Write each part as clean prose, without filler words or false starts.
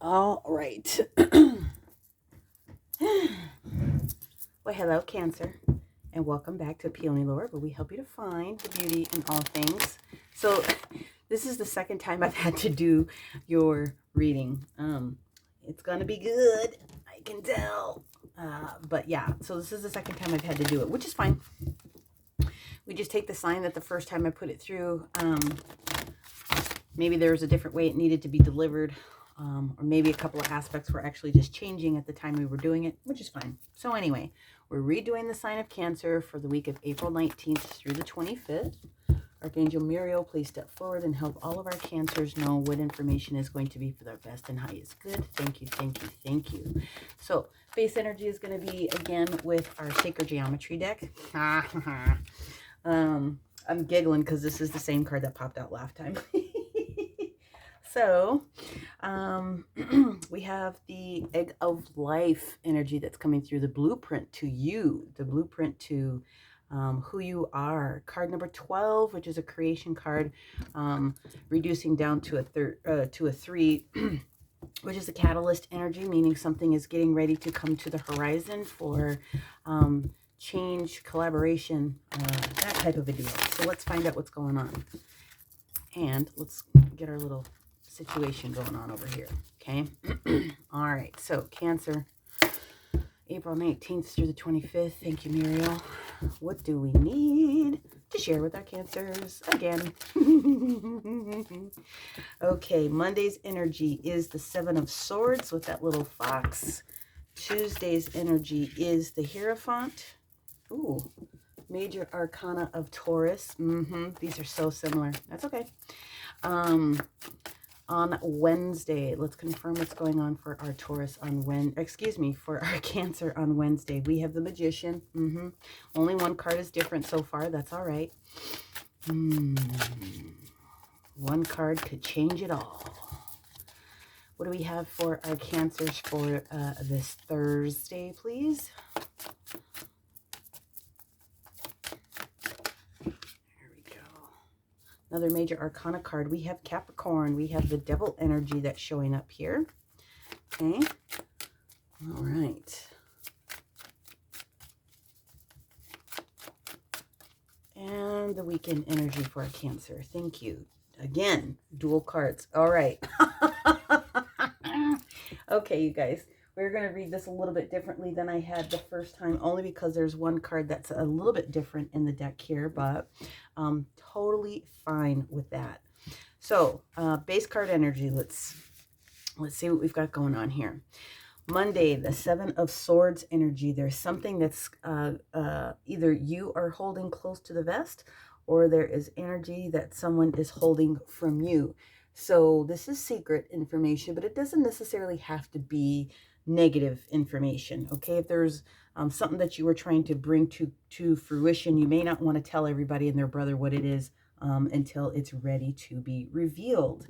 All right. Well, hello, Cancer, and welcome back to PeonyLore, where we help you to find the beauty in all things. So, this is the second time I've had to do your reading. It's gonna be good, I can tell. But yeah, so this is the second time I've had to do it, which is fine. We just take the sign that the first time I put it through, maybe there was a different way it needed to be delivered. Or maybe a couple of aspects were actually just changing at the time we were doing it, which is fine. So anyway, we're redoing the sign of Cancer for the week of April 19th through the 25th. Archangel Muriel, please step forward and help all of our Cancers know what information is going to be for their best and highest good. Thank you, thank you, thank you. So base energy is going to be, again, with our Sacred Geometry deck. I'm giggling because this is the same card that popped out last time. So, we have the Egg of Life energy that's coming through, the blueprint to you, the blueprint to who you are. Card number 12, which is a creation card, reducing down to a 3, which is a catalyst energy, meaning something is getting ready to come to the horizon for change, collaboration, that type of a deal. So let's find out what's going on. And let's get our little situation going on over here. Okay. All right. So Cancer, April 19th through the 25th. Thank you, Muriel. What do we need to share with our Cancers again? Okay. Monday's energy is the 7 of Swords with that little fox. Tuesday's energy is the Hierophant. Ooh. Major Arcana of Taurus. These are so similar. That's okay. On Wednesday, let's confirm what's going on for our Taurus on for our Cancer on Wednesday. We have the Magician. Only one card is different so far. That's all right. One card could change it all. What do we have for our Cancers for this Thursday, please? Another major arcana card. We have Capricorn. We have the Devil energy that's showing up here. Okay. All right. And the weekend energy for a Cancer. Thank you. Again, dual cards. All right. Okay, you guys. We're going to read this a little bit differently than I had the first time, only because there's one card that's a little bit different in the deck here, but totally fine with that. So, base card energy, let's see what we've got going on here. Monday, the 7 of Swords energy. There's something that's either you are holding close to the vest, or there is energy that someone is holding from you. So this is secret information, but it doesn't necessarily have to be negative information. Okay, if there's something that you were trying to bring to fruition, you may not want to tell everybody and their brother what it is until it's ready to be revealed.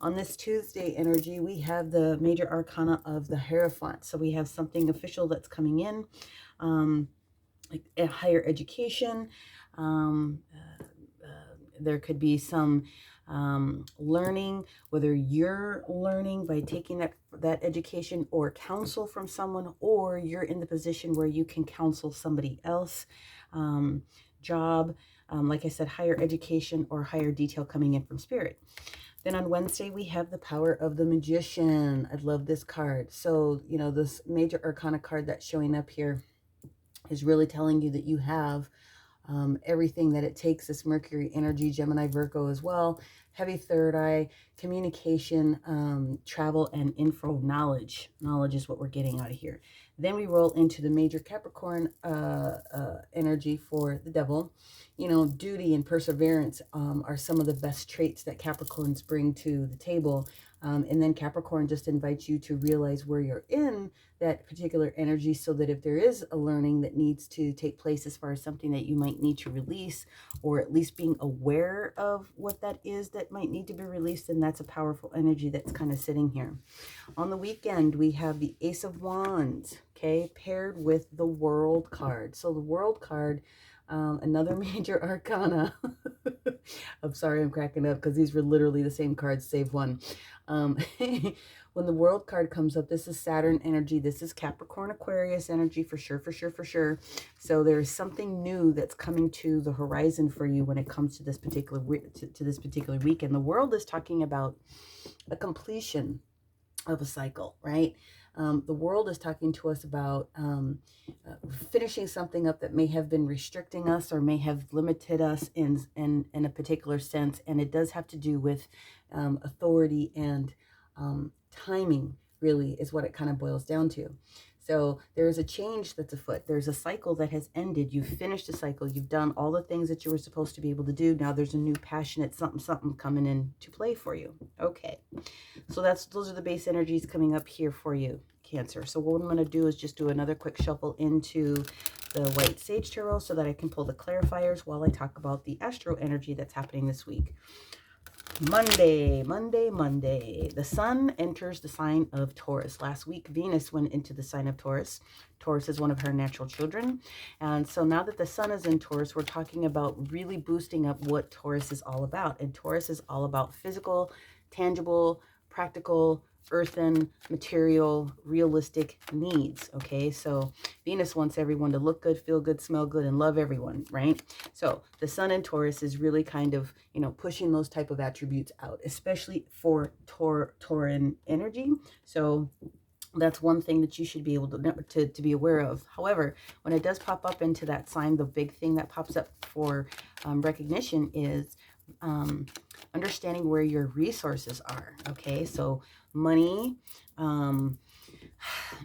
On this Tuesday energy, we have the major arcana of the Hierophant. So we have something official that's coming in, like a higher education. There could be some learning, whether you're learning by taking that education or counsel from someone, or you're in the position where you can counsel somebody else. Job, like I said, higher education or higher detail coming in from spirit. Then on Wednesday, we have the power of the Magician. I love this card. So, you know, this major arcana card that's showing up here is really telling you that you have everything that it takes. This Mercury energy, Gemini, Virgo as well. Heavy third eye, communication, travel, and info knowledge. Knowledge is what we're getting out of here. Then we roll into the major Capricorn energy for the Devil. You know, duty and perseverance are some of the best traits that Capricorns bring to the table. And then Capricorn just invites you to realize where you're in that particular energy, so that if there is a learning that needs to take place as far as something that you might need to release, or at least being aware of what that is that might need to be released, then that's a powerful energy that's kind of sitting here. On the weekend, we have the Ace of Wands, okay, paired with the World card. So the World card Another major arcana. I'm sorry, I'm cracking up because these were literally the same cards, save one. When the World card comes up, this is Saturn energy. This is Capricorn Aquarius energy for sure, for sure, for sure. So there's something new that's coming to the horizon for you when it comes to this particular this particular weekend. The World is talking about a completion of a cycle, right? The World is talking to us about finishing something up that may have been restricting us or may have limited us in a particular sense. And it does have to do with authority and timing, really, is what it kind of boils down to. So there is a change that's afoot. There's a cycle that has ended. You've finished the cycle. You've done all the things that you were supposed to be able to do. Now there's a new passionate something coming in to play for you. Okay. So those are the base energies coming up here for you, Cancer. So what I'm going to do is just do another quick shuffle into the White Sage Tarot so that I can pull the clarifiers while I talk about the astro energy that's happening this week. Monday. The sun enters the sign of Taurus. Last week, Venus went into the sign of Taurus. Taurus is one of her natural children. And so now that the sun is in Taurus, we're talking about really boosting up what Taurus is all about. And Taurus is all about physical, tangible, practical, earthen, material, realistic needs. Okay, so Venus wants everyone to look good, feel good, smell good, and love everyone, right? So the sun in Taurus is really kind of, you know, pushing those type of attributes out, especially for Tauran energy. So that's one thing that you should be able to be aware of. However, when it does pop up into that sign, the big thing that pops up for recognition is understanding where your resources are. Okay, so money,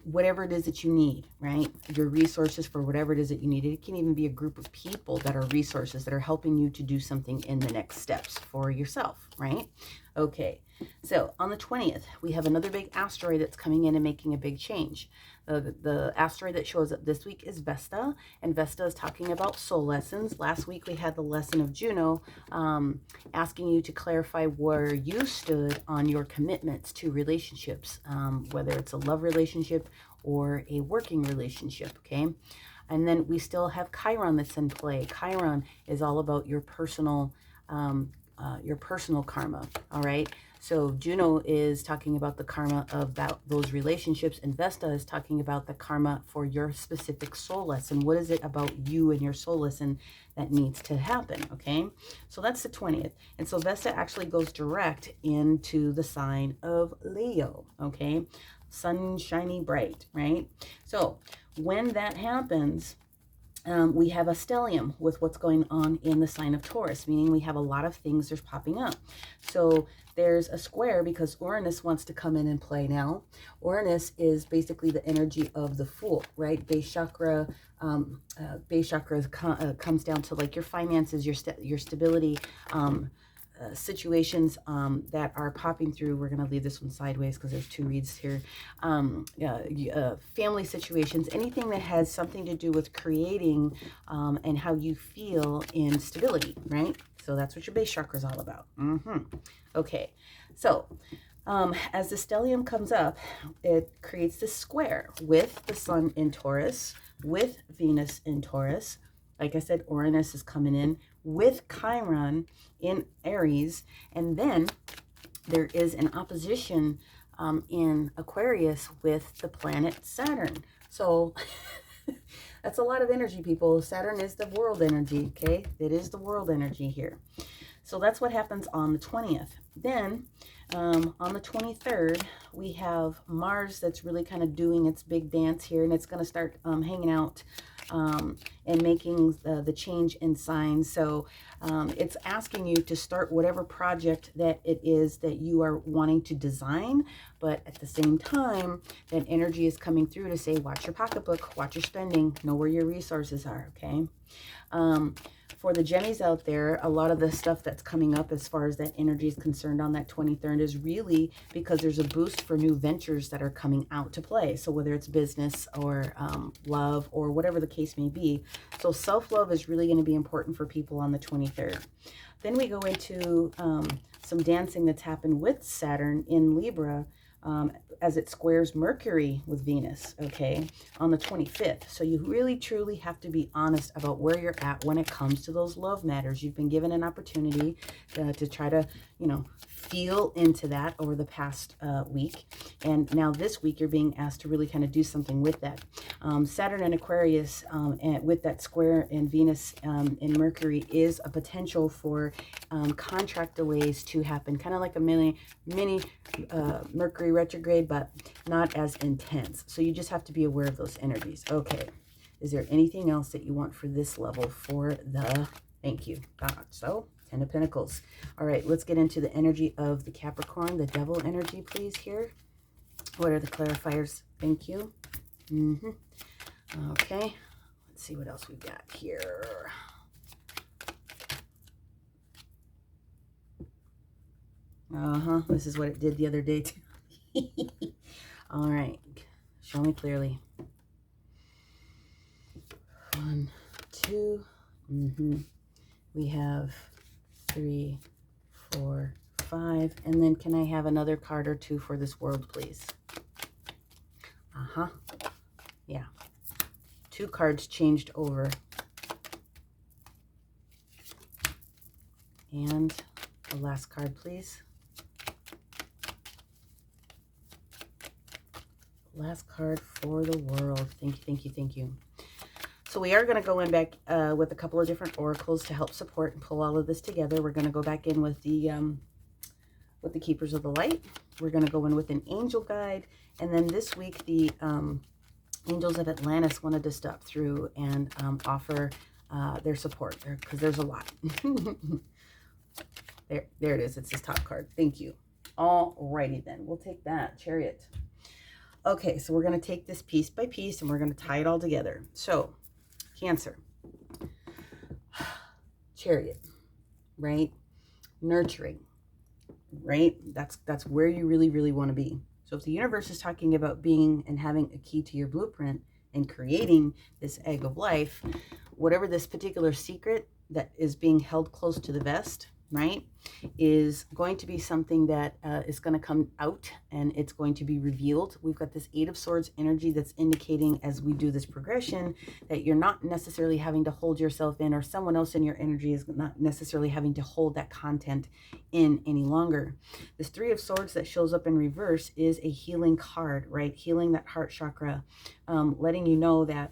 whatever it is that you need, right? Your resources for whatever it is that you need. It can even be a group of people that are resources that are helping you to do something in the next steps for yourself, right? Okay, so on the 20th, we have another big asteroid that's coming in and making a big change. The asteroid that shows up this week is Vesta, and Vesta is talking about soul lessons. Last week we had the lesson of Juno asking you to clarify where you stood on your commitments to relationships, whether it's a love relationship or a working relationship, okay? And then we still have Chiron that's in play. Chiron is all about your personal karma, all right? So Juno is talking about the karma of those relationships, and Vesta is talking about the karma for your specific soul lesson. What is it about you and your soul lesson that needs to happen, okay? So that's the 20th. And so Vesta actually goes direct into the sign of Leo, okay? Sun shiny bright, right? So when that happens, we have a stellium with what's going on in the sign of Taurus, meaning we have a lot of things that's popping up. So there's a square because Uranus wants to come in and play now. Uranus is basically the energy of the Fool, right? Base chakra comes down to like your finances, your stability, situations that are popping through. We're going to leave this one sideways because there's two reads here. Family situations, anything that has something to do with creating and how you feel in stability, right? So that's what your base chakra is all about. Okay, so as the stellium comes up, it creates this square with the sun in Taurus, with Venus in Taurus. Like I said, Uranus is coming in with Chiron in Aries. And then there is an opposition in Aquarius with the planet Saturn. So that's a lot of energy, people. Saturn is the world energy, okay? It is the world energy here. So that's what happens on the 20th. Then on the 23rd, we have Mars that's really kind of doing its big dance here, and it's going to start hanging out and making the change in signs. So it's asking you to start whatever project that it is that you are wanting to design, but at the same time, that energy is coming through to say, watch your pocketbook, watch your spending, know where your resources are, okay? For the Gemmies out there, a lot of the stuff that's coming up as far as that energy is concerned on that 23rd is really because there's a boost for new ventures that are coming out to play. So whether it's business or love or whatever the case may be. So self-love is really going to be important for people on the 23rd. Then we go into some dancing that's happened with Saturn in Libra as it squares Mercury with Venus, okay, on the 25th. So you really, truly have to be honest about where you're at when it comes to those love matters. You've been given an opportunity to try to, you know, feel into that over the past week. And now this week, you're being asked to really kind of do something with that. Saturn and Aquarius, and with that square in Venus and Mercury, is a potential for contract delays to happen, kind of like a mini Mercury retrograde, but not as intense. So you just have to be aware of those energies. Okay, is there anything else that you want for this level for the, thank you, God. So 10 of Pentacles. All right, let's get into the energy of the Capricorn, the devil energy, please, here. What are the clarifiers? Thank you. Okay, let's see what else we've got here. This is what it did the other day too. All right, show me clearly. 1, 2. We have 3, 4, 5. And then can I have another card or two for this world, please? Yeah. 2 cards changed over. And the last card, please. Last card for the world. Thank you, thank you, thank you. So we are going to go in back with a couple of different oracles to help support and pull all of this together. We're going to go back in with the Keepers of the Light. We're going to go in with an angel guide. And then this week, the Angels of Atlantis wanted to stop through and offer their support there, because there's a lot. There it is. It's this top card. Thank you. All righty then. We'll take that. Chariot. Okay, so we're going to take this piece by piece and we're going to tie it all together. So, Cancer. Chariot, right? Nurturing, right? That's where you really, really want to be. So if the universe is talking about being and having a key to your blueprint and creating this egg of life, whatever this particular secret that is being held close to the vest, right, is going to be something that is going to come out and it's going to be revealed. We've got this 8 of Swords energy that's indicating, as we do this progression, that you're not necessarily having to hold yourself in, or someone else in your energy is not necessarily having to hold that content in any longer. This 3 of Swords that shows up in reverse is a healing card, right? Healing that heart chakra, letting you know that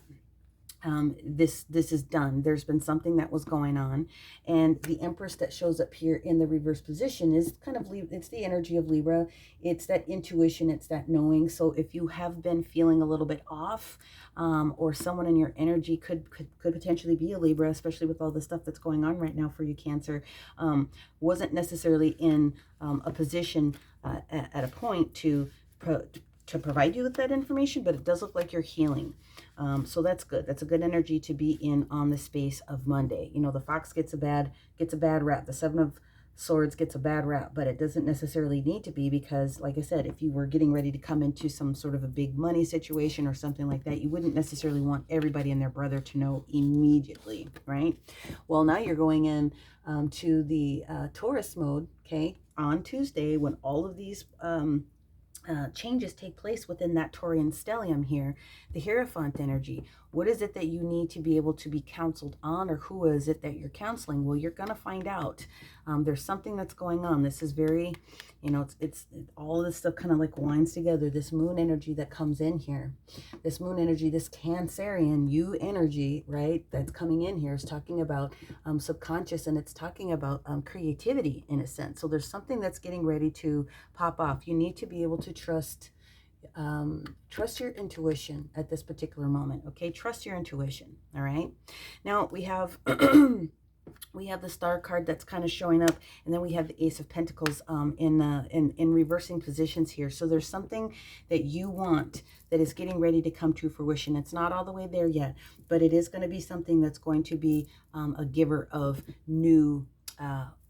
this is done. There's been something that was going on. And the Empress that shows up here in the reverse position is kind of, it's the energy of Libra. It's that intuition, it's that knowing. So if you have been feeling a little bit off, or someone in your energy could potentially be a Libra, especially with all the stuff that's going on right now for you, Cancer, wasn't necessarily in a position at a point to provide you with that information, but it does look like you're healing. So that's good. That's a good energy to be in on the space of Monday. You know, the Fox gets a bad rap. The 7 of Swords gets a bad rap, but it doesn't necessarily need to be, because, like I said, if you were getting ready to come into some sort of a big money situation or something like that, you wouldn't necessarily want everybody and their brother to know immediately, right? Well, now you're going in to the Taurus mode, okay, on Tuesday, when all of these changes take place within that Taurian stellium here, the Hierophant energy. What is it that you need to be able to be counseled on, or who is it that you're counseling? Well, you're going to find out. There's something that's going on. This is very, you know, it's all this stuff kind of like winds together. This moon energy that comes in here, this moon energy, this Cancerian you energy, right, that's coming in here is talking about subconscious, and it's talking about creativity in a sense. So there's something that's getting ready to pop off. You need to be able to trust your intuition at this particular moment. Okay, trust your intuition. All right, now we have we have the Star card that's kind of showing up, and then we have the Ace of Pentacles in reversing positions here. So there's something that you want that is getting ready to come to fruition. It's not all the way there yet, but it is going to be something that's going to be a giver of new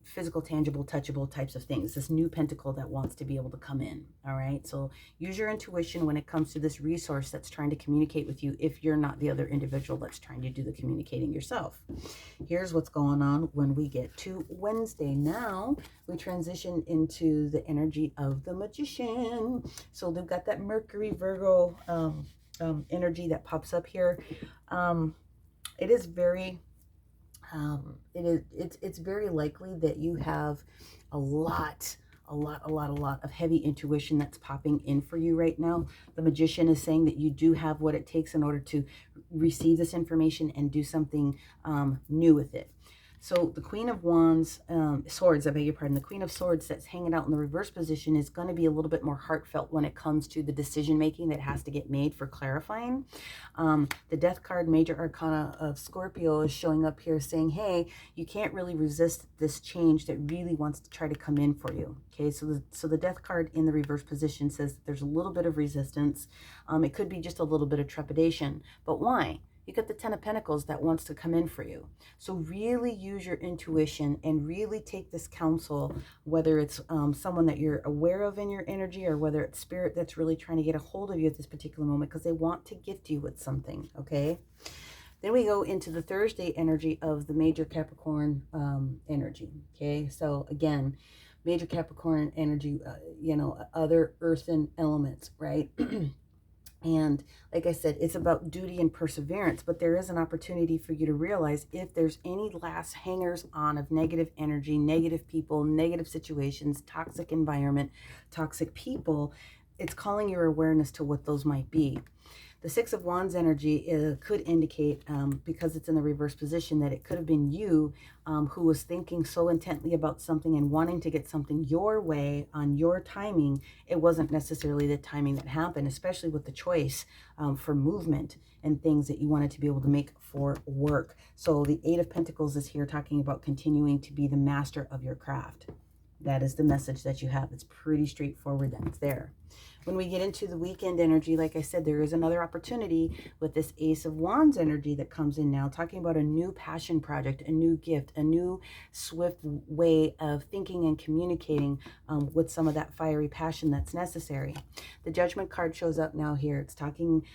physical, tangible, touchable types of things. This new pentacle that wants to be able to come in. All right. So use your intuition when it comes to this resource that's trying to communicate with you if you're not the other individual that's trying to do the communicating yourself. Here's what's going on when we get to Wednesday. Now we transition into the energy of the magician. So they've got that Mercury Virgo energy that pops up here. It is very it's very likely that you have a lot of heavy intuition that's popping in for you right now. The magician is saying that you do have what it takes in order to receive this information and do something new with it. So the Queen of Wands, Swords, I beg your pardon, the Queen of Swords that's hanging out in the reverse position is going to be a little bit more heartfelt when it comes to the decision making that has to get made for clarifying. The Death card, Major Arcana of Scorpio, is showing up here saying, hey, you can't really resist this change that really wants to try to come in for you. Okay, so the Death card in the reverse position says that there's a little bit of resistance. It could be just a little bit of trepidation, but why? You got the Ten of Pentacles that wants to come in for you. So really use your intuition and really take this counsel, whether it's someone that you're aware of in your energy or whether it's spirit that's really trying to get a hold of you at this particular moment because they want to gift you with something, okay? Then we go into the Thursday energy of the Major Capricorn energy, okay? So again, Major Capricorn energy, you know, other earthen elements, right? And like I said, it's about duty and perseverance, but there is an opportunity for you to realize if there's any last hangers on of negative energy, negative people, negative situations, toxic environment, toxic people, it's calling your awareness to what those might be. The Six of Wands energy could indicate, because it's in the reverse position, that it could have been you who was thinking so intently about something and wanting to get something your way on your timing. It wasn't necessarily the timing that happened, especially with the choice for movement and things that you wanted to be able to make for work. So the Eight of Pentacles is here talking about continuing to be the master of your craft. That is the message that you have. It's pretty straightforward. That's there. When we get into the weekend energy, like I said, there is another opportunity with this Ace of Wands energy that comes in now, talking about a new passion project, a new gift, a new swift way of thinking and communicating with some of that fiery passion that's necessary. The Judgment card shows up now here. It's talking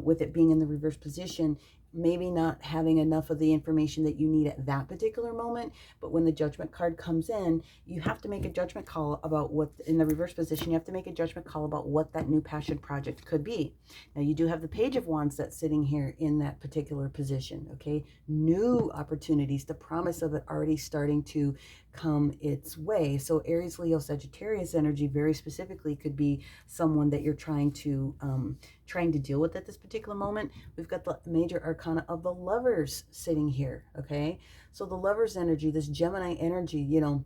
with it being in the reverse position, maybe not having enough of the information that you need at that particular moment, but when the Judgment card comes in, you have to make a judgment call about what, in the reverse position, you have to make a judgment call about what that new passion project could be. Now you do have the Page of Wands that's sitting here in that particular position, okay? New opportunities, the promise of it already starting to come its way. So Aries, Leo, Sagittarius energy very specifically could be someone that you're trying to deal with at this particular moment. We've got the Major Arcana of the Lovers sitting here, okay? So the Lovers energy, this Gemini energy, you know,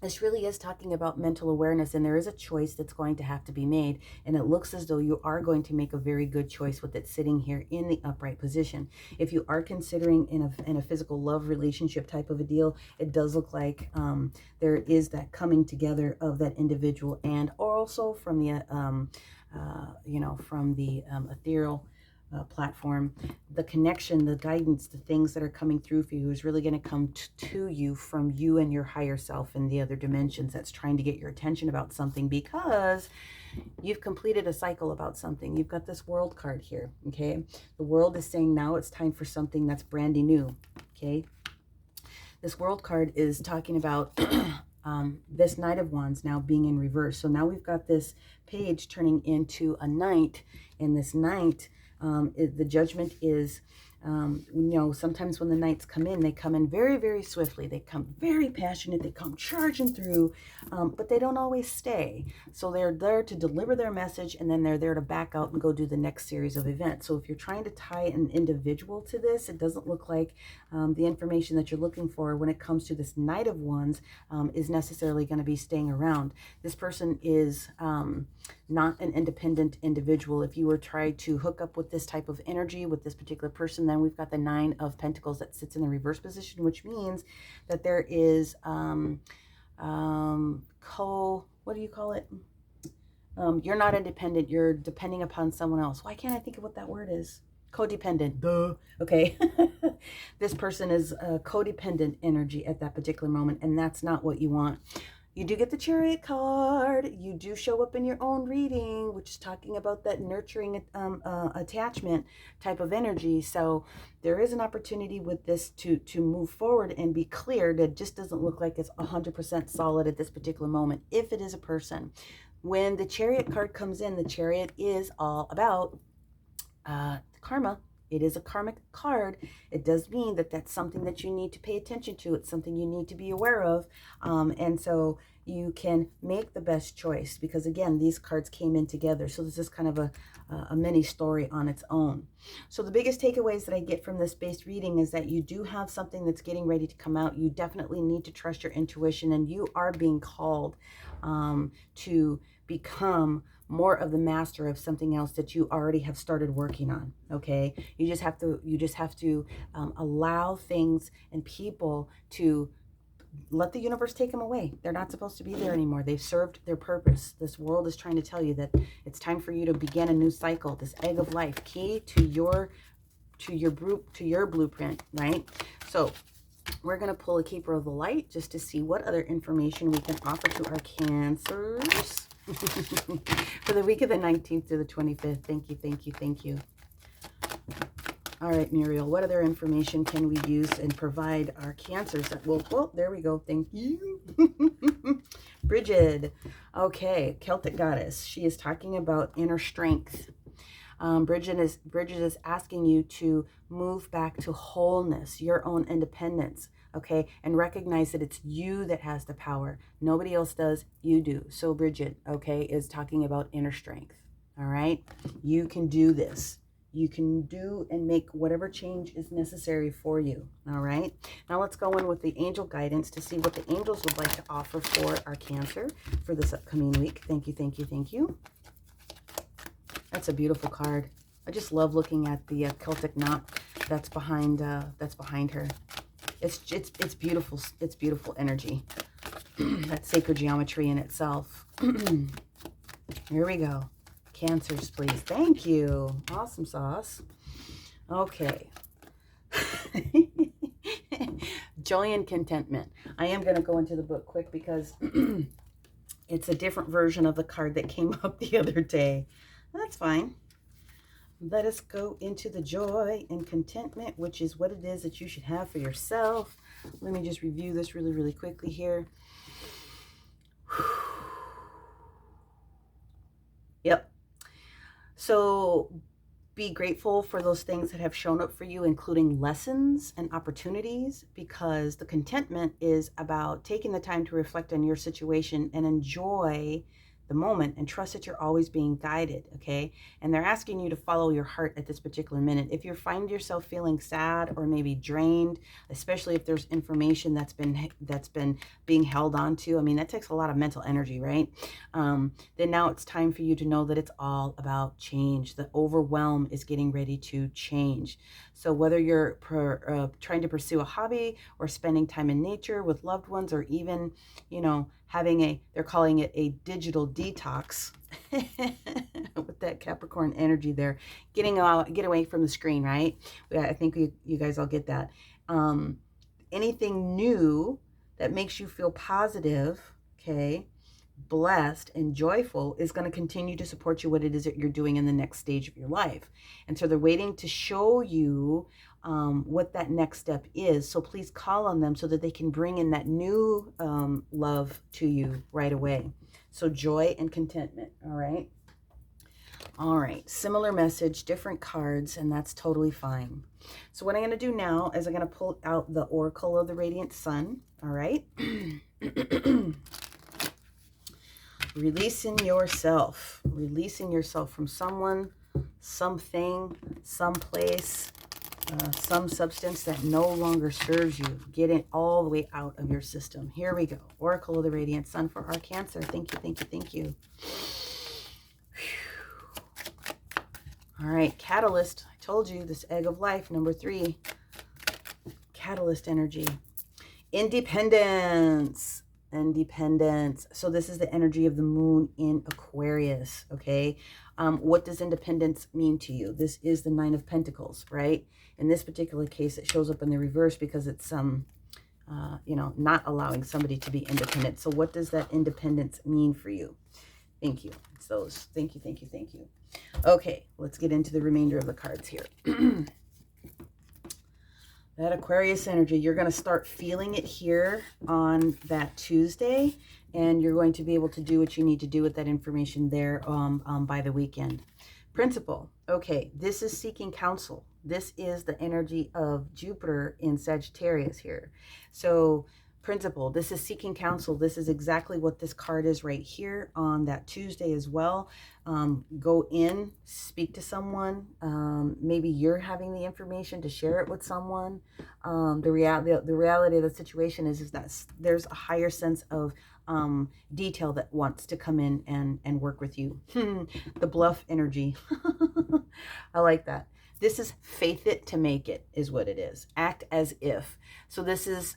this really is talking about mental awareness, and there is a choice that's going to have to be made, and it looks as though you are going to make a very good choice with it sitting here in the upright position. If you are considering in a physical love relationship type of a deal, it does look like there is that coming together of that individual, and also from the you know, from the ethereal platform, the connection, the guidance, the things that are coming through for you is really going to come to you from you and your higher self in the other dimensions that's trying to get your attention about something, because you've completed a cycle about something. You've got this World card here, okay? The World is saying now it's time for something that's brandy new, okay? This World card is talking about this Knight of Wands now being in reverse. So now we've got this page turning into a knight, and this knight, the judgment is, you know, sometimes when the knights come in, they come in very, very swiftly. They come very passionate. They come charging through, but they don't always stay. So they're there to deliver their message, and then they're there to back out and go do the next series of events. So if you're trying to tie an individual to this, it doesn't look like the information that you're looking for when it comes to this Knight of Wands is necessarily going to be staying around. This person is not an independent individual. If you were trying to hook up with this type of energy with this particular person, then we've got the Nine of Pentacles that sits in the reverse position, which means that there is what do you call it? You're not independent. You're depending upon someone else. Why can't I think of what that word is? codependent. Duh. Okay. This person is a codependent energy at that particular moment, and that's not what you want. You do get the Chariot card. You do show up in your own reading, which is talking about that nurturing attachment type of energy. So there is an opportunity with this to move forward and be clear. That just doesn't look like it's 100% solid at this particular moment. If it is a person, when the Chariot card comes in, the Chariot is all about karma. It is a karmic card. It does mean that that's something that you need to pay attention to. It's something you need to be aware of. And so you can make the best choice, because again, these cards came in together. So this is kind of a mini story on its own. So the biggest takeaways that I get from this base reading is that you do have something that's getting ready to come out. You definitely need to trust your intuition, and you are being called to become more of the master of something else that you already have started working on. Okay, you just have to allow things and people to let the universe take them away. They're not supposed to be there anymore. They've served their purpose. This world is trying to tell you that it's time for you to begin a new cycle. This egg of life, key to your blueprint, right? So we're going to pull a keeper of the light just to see what other information we can offer to our Cancers for the week of the 19th to the 25th. Thank you, thank you, thank you. All right, Muriel, what other information can we use and provide our Cancers? Well, there we go. Thank you. Bridget. Okay, Celtic goddess. She is talking about inner strength. Bridget is asking you to move back to wholeness, your own independence, okay? And recognize that it's you that has the power. Nobody else does, you do. So Bridget, okay, is talking about inner strength, all right? You can do this. You can do and make whatever change is necessary for you, all right? Now let's go in with the angel guidance to see what the angels would like to offer for our Cancer for this upcoming week. Thank you, thank you, thank you. That's a beautiful card. I just love looking at the Celtic knot that's behind her. It's beautiful. It's beautiful energy. That's sacred geometry in itself. Here we go. Cancers, please. Thank you. Awesome sauce. Okay. Joy and contentment. I am going to go into the book quick because it's a different version of the card that came up the other day. That's fine. Let us go into the joy and contentment, which is what it is that you should have for yourself. Let me just review this really, really quickly here. Yep. So be grateful for those things that have shown up for you, including lessons and opportunities, because the contentment is about taking the time to reflect on your situation and enjoy the moment and trust that you're always being guided, okay? And they're asking you to follow your heart at this particular minute. If you find yourself feeling sad or maybe drained, especially if there's information that's been being held on to, I mean, that takes a lot of mental energy, right? Then now it's time for you to know that it's all about change. The overwhelm is getting ready to change. So whether you're trying to pursue a hobby or spending time in nature with loved ones, or even, you know, having they're calling it a digital detox with that Capricorn energy there, get away from the screen, right? I think you guys all get that. Anything new that makes you feel positive, okay, blessed and joyful is going to continue to support you what it is that you're doing in the next stage of your life. And so they're waiting to show you what that next step is. So please call on them so that they can bring in that new love to you right away. So joy and contentment. All right, similar message, different cards, and that's totally fine. So what I'm going to do now is I'm going to pull out the Oracle of the Radiant Sun. All right. Releasing yourself from someone, something, someplace, some substance that no longer serves you. Get it all the way out of your system. Here we go. Oracle of the Radiant Sun for our Cancer. Thank you, thank you, thank you. All right, Catalyst. I told you, this egg of life, number 3. Catalyst energy. Independence. Independence. So this is the energy of the moon in Aquarius, okay? What does independence mean to you? This is the Nine of Pentacles, right? In this particular case, it shows up in the reverse because it's, you know, not allowing somebody to be independent. So what does that independence mean for you? Thank you. It's those. Thank you, thank you, thank you. Okay, let's get into the remainder of the cards here. That Aquarius energy, you're going to start feeling it here on that Tuesday, and you're going to be able to do what you need to do with that information there by the weekend. Principle. Okay, this is seeking counsel. This is the energy of Jupiter in Sagittarius here. So principle, this is seeking counsel. This is exactly what this card is right here on that Tuesday as well. Go in, speak to someone. Maybe you're having the information to share it with someone. The reality of the situation is that there's a higher sense of detail that wants to come in and work with you. The bluff energy. I like that. This is faith it to make it is what it is. Act as if. So this is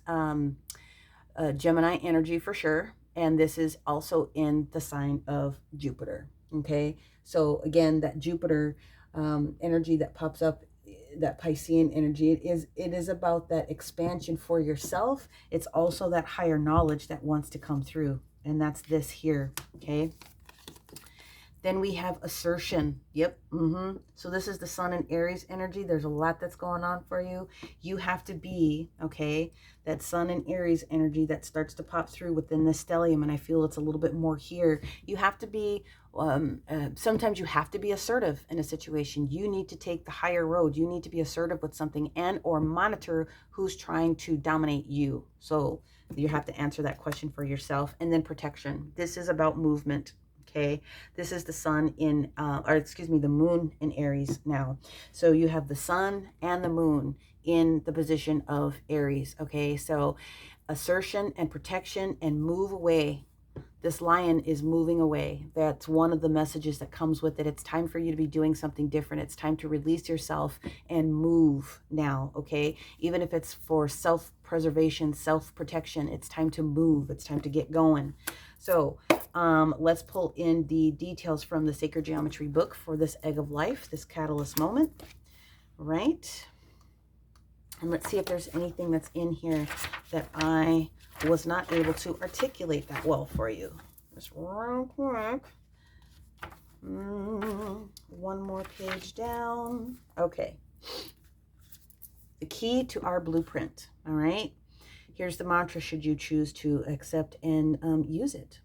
Gemini energy for sure. And this is also in the sign of Jupiter. Okay. So again, that Jupiter energy that pops up, that Piscean energy, it is about that expansion for yourself. It's also that higher knowledge that wants to come through. And that's this here. Okay. Then we have assertion. Yep. So this is the Sun and Aries energy. There's a lot that's going on for you. You have to be, okay, that Sun and Aries energy that starts to pop through within the stellium. And I feel it's a little bit more here. You have to be, sometimes you have to be assertive in a situation. You need to take the higher road. You need to be assertive with something and or monitor who's trying to dominate you. So you have to answer that question for yourself. And then protection. This is about movement. Okay, this is the sun in, or excuse me, the moon in Aries now. So you have the sun and the moon in the position of Aries. Okay, so assertion and protection and move away. This lion is moving away. That's one of the messages that comes with it. It's time for you to be doing something different. It's time to release yourself and move now, okay? Even if it's for self-preservation, self-protection, it's time to move. It's time to get going. So let's pull in the details from the Sacred Geometry book for this egg of life, this catalyst moment, right? And let's see if there's anything that's in here that I was not able to articulate that well for you. Just real quick. One more page down. Okay. The key to our blueprint, all right? Here's the mantra should you choose to accept and use it.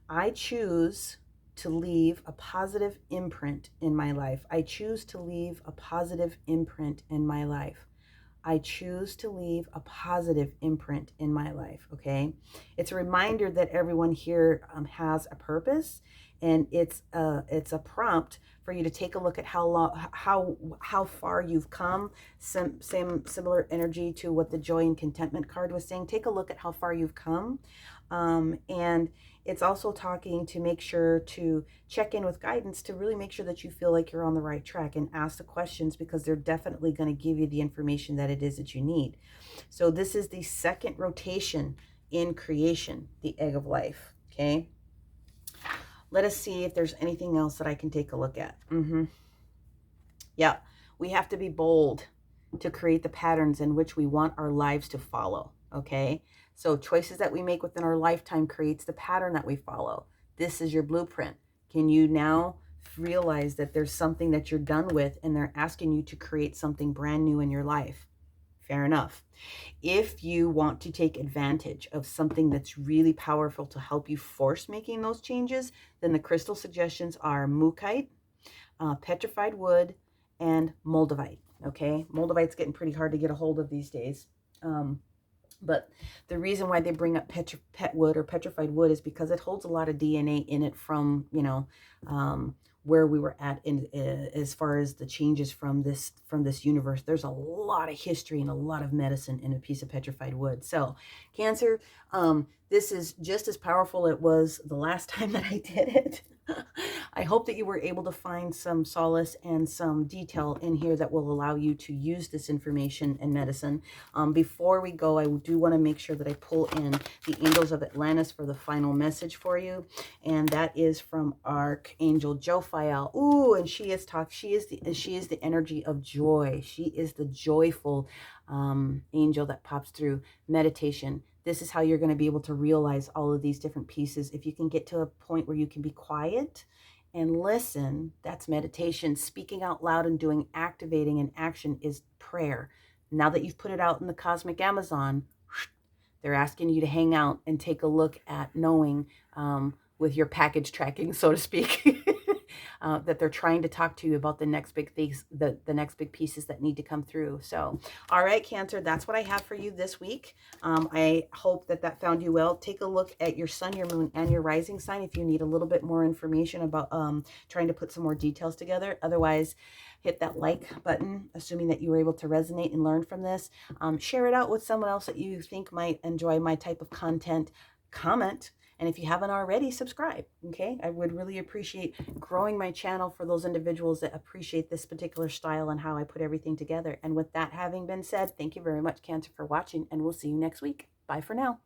I choose to leave a positive imprint in my life. I choose to leave a positive imprint in my life. I choose to leave a positive imprint in my life, okay? It's a reminder that everyone here has a purpose, and it's a prompt for you to take a look at how far you've come. Similar energy to what the Joy and Contentment card was saying. Take a look at how far you've come, and it's also talking to make sure to check in with guidance to really make sure that you feel like you're on the right track, and ask the questions because they're definitely going to give you the information that it is that you need. So this is the second rotation in creation, the egg of life, okay? Let us see if there's anything else that I can take a look at. Yeah, we have to be bold to create the patterns in which we want our lives to follow, okay? So choices that we make within our lifetime creates the pattern that we follow. This is your blueprint. Can you now realize that there's something that you're done with and they're asking you to create something brand new in your life? Fair enough. If you want to take advantage of something that's really powerful to help you force making those changes, then the crystal suggestions are Mookaite, petrified wood, and moldavite. Okay, moldavite's getting pretty hard to get a hold of these days. But the reason why they bring up pet wood or petrified wood is because it holds a lot of DNA in it from, you know, where we were at in as far as the changes from this universe. There's a lot of history and a lot of medicine in a piece of petrified wood. So Cancer, this is just as powerful as it was the last time that I did it. I hope that you were able to find some solace and some detail in here that will allow you to use this information in medicine. Before we go, I do want to make sure that I pull in the Angels of Atlantis for the final message for you. And that is from Archangel Jophiel. Ooh, and she is the energy of joy. She is the joyful angel that pops through meditation. This is how you're going to be able to realize all of these different pieces. If you can get to a point where you can be quiet and listen, that's meditation. Speaking out loud and doing activating and action is prayer. Now that you've put it out in the cosmic Amazon, they're asking you to hang out and take a look at knowing with your package tracking, so to speak, that they're trying to talk to you about the next big things, the next big pieces that need to come through. So, all right, Cancer, that's what I have for you this week. I hope that found you well. Take a look at your sun, your moon, and your rising sign if you need a little bit more information about trying to put some more details together. Otherwise, hit that like button, assuming that you were able to resonate and learn from this. Share it out with someone else that you think might enjoy my type of content. Comment. And if you haven't already, subscribe, okay? I would really appreciate growing my channel for those individuals that appreciate this particular style and how I put everything together. And with that having been said, thank you very much, Cancer, for watching, and we'll see you next week. Bye for now.